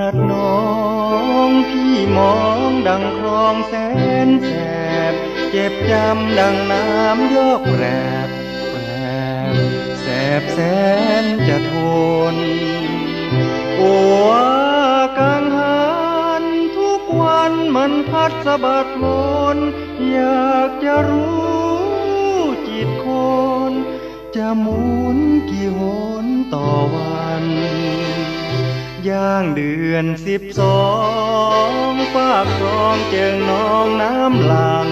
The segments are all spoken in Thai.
รัดน้องพี่มองดังคลองแสนแสบเจ็บจำดังน้ำยอกแปรบแปรบแสบแสนจะทนโอ้กังหันทุกวันมันพัดสะบัดมนอยากจะรู้จิตคนจะหมุนกี่หนต่อวันย่างเดือน12ฝากคลองเจิงน้องน้ำหลัง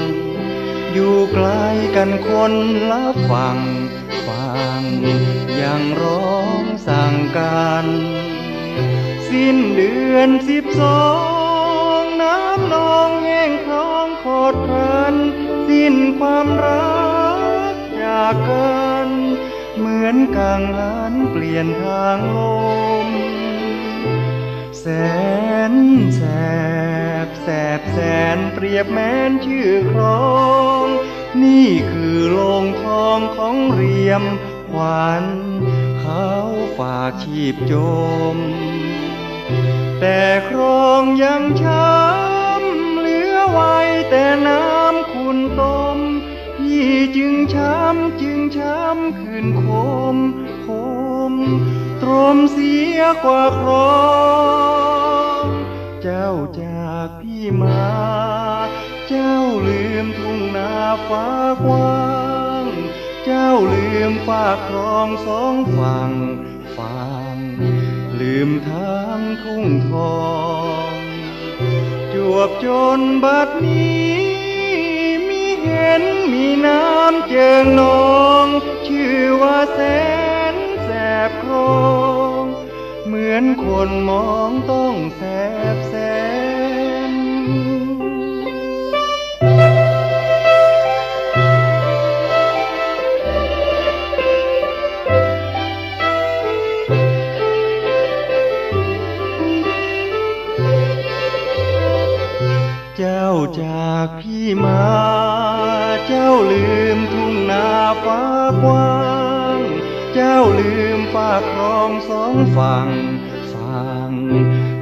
อยู่ไกลกันคนละฝั่งยังร้องสั่งกันสิ้นเดือน12น้ำนองแห้งคลองโคตรพลันสิ้นความรักจากกันเหมือนกังหันเปลี่ยนทางลมแสนแสบแสบแสนเปรียบแม้นชื่อครองนี่คือโลงทองของเรียมขวัญเขาฝากชีพจมแต่ครองยังช้ำเหลือไว้แต่น้ำขุ่นต้มพี่จึงช้ำคืนคมตรมเสียกว่าครองเจ้าจากพี่มาเจ้าลืมทุ่งนาฟ้ากว้างเจ้าลืมฝากครองสองฝั่งลืมทางทุ่งทองจวบจนบัดนี้มีเห็นมีน้ำเจิงนองชื่อว่าแสนแสบครองเหมือนคนมองต้องแสบแสนเจ้าจากพี่มาเจ้าลืมทุ่งนาฟ้ากว้างเจ้าลืมฝากครองสองฝั่ง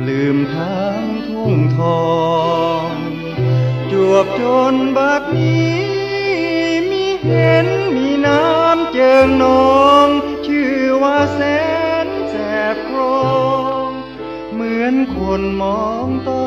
ลืมทางทุ่งทองจวบจนบัดนี้มีเห็นมีน้ำเจิงนองชื่อว่าแสนแสบครองเหมือนคนมองต้